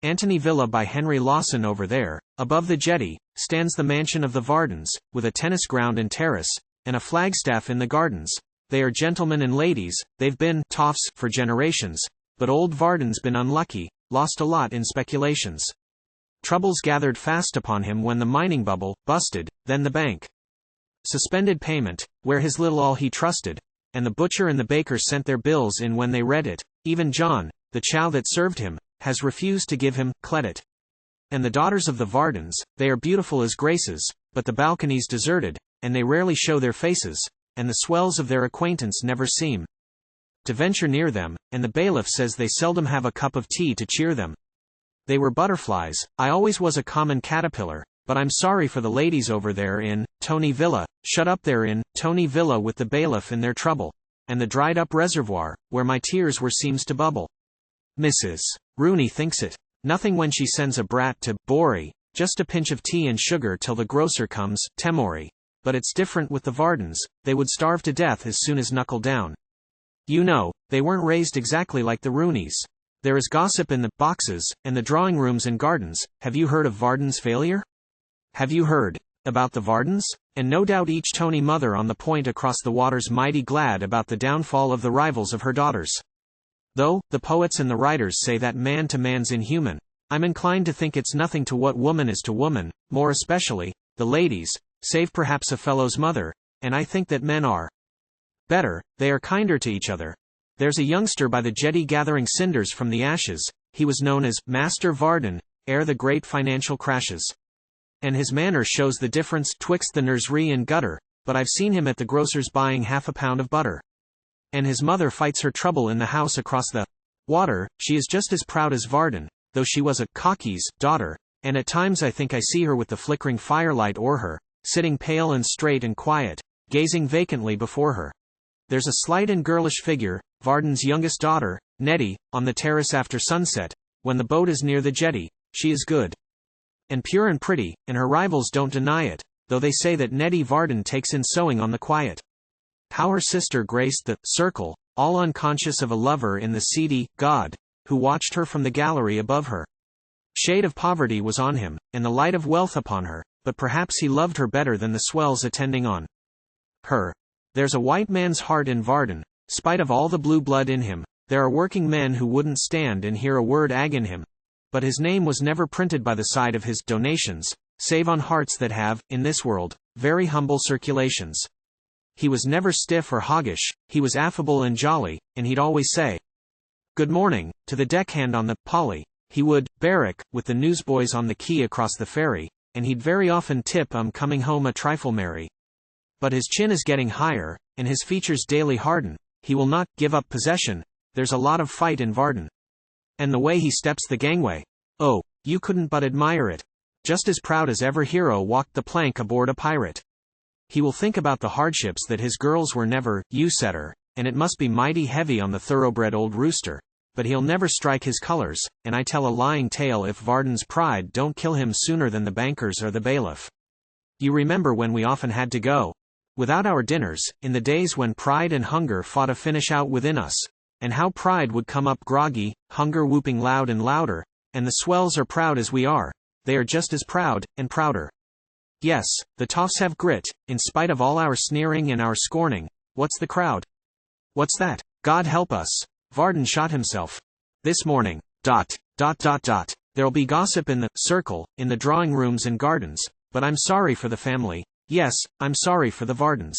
Antony Villa by Henry Lawson. Over there, above the jetty, stands the mansion of the Vardens, with a tennis ground and terrace, and a flagstaff in the gardens. They are gentlemen and ladies, they've been toffs for generations, but old Varden's been unlucky, lost a lot in speculations. Troubles gathered fast upon him when the mining bubble busted, then the bank suspended payment, where his little all he trusted, and the butcher and the baker sent their bills in when they read it. Even John, the Chow that served him, has refused to give him cledit. And the daughters of the Vardens, they are beautiful as graces, but the balconies deserted, and they rarely show their faces, and the swells of their acquaintance never seem to venture near them, and the bailiff says they seldom have a cup of tea to cheer them. They were butterflies, I always was a common caterpillar, but I'm sorry for the ladies over there in Tony Villa, shut up there in Tony Villa with the bailiff in their trouble, and the dried up reservoir, where my tears were seems to bubble. Mrs. Rooney thinks it nothing when she sends a brat to Bory, just a pinch of tea and sugar till the grocer comes, Temory. But it's different with the Vardens, they would starve to death as soon as knuckle down. You know, they weren't raised exactly like the Rooneys. There is gossip in the boxes, and the drawing rooms and gardens. Have you heard of Varden's failure? Have you heard about the Vardens? And no doubt each Tony mother on the point across the water's mighty glad about the downfall of the rivals of her daughters. Though, the poets and the writers say that man to man's inhuman, I'm inclined to think it's nothing to what woman is to woman, more especially, the ladies, save perhaps a fellow's mother, and I think that men are better, they are kinder to each other. There's a youngster by the jetty gathering cinders from the ashes, he was known as Master Varden, ere the great financial crashes. And his manner shows the difference twixt the nursery and gutter, but I've seen him at the grocer's buying half a pound of butter. And his mother fights her trouble in the house across the water, she is just as proud as Varden, though she was a cockey's daughter, and at times I think I see her with the flickering firelight o'er her, sitting pale and straight and quiet, gazing vacantly before her. There's a slight and girlish figure, Varden's youngest daughter, Nettie, on the terrace after sunset, when the boat is near the jetty. She is good and pure and pretty, and her rivals don't deny it, though they say that Nettie Varden takes in sewing on the quiet. How her sister graced the circle, all unconscious of a lover in the seedy god, who watched her from the gallery above her. Shade of poverty was on him, and the light of wealth upon her, but perhaps he loved her better than the swells attending on her. There's a white man's heart in Varden, spite of all the blue blood in him. There are working men who wouldn't stand and hear a word ag in him. But his name was never printed by the side of his donations, save on hearts that have, in this world, very humble circulations. He was never stiff or hoggish, he was affable and jolly, and he'd always say, "Good morning," to the deckhand on the Polly. He would barrack with the newsboys on the quay across the ferry, and he'd very often tip coming home a trifle merry. But his chin is getting higher, and his features daily harden. He will not give up possession. There's a lot of fight in Varden. And the way he steps the gangway, oh, you couldn't but admire it. Just as proud as ever hero walked the plank aboard a pirate. He will think about the hardships that his girls were never setter, and it must be mighty heavy on the thoroughbred old rooster. But he'll never strike his colors, and I tell a lying tale if Varden's pride don't kill him sooner than the bankers or the bailiff. You remember when we often had to go without our dinners, in the days when pride and hunger fought a finish out within us, and how pride would come up groggy, hunger whooping loud and louder, and the swells are proud as we are, they are just as proud, and prouder. Yes, the toffs have grit, in spite of all our sneering and our scorning. What's the crowd? What's that? God help us. Varden shot himself this morning. There'll be gossip in the circle, in the drawing rooms and gardens, but I'm sorry for the family. Yes, I'm sorry for the Vardens.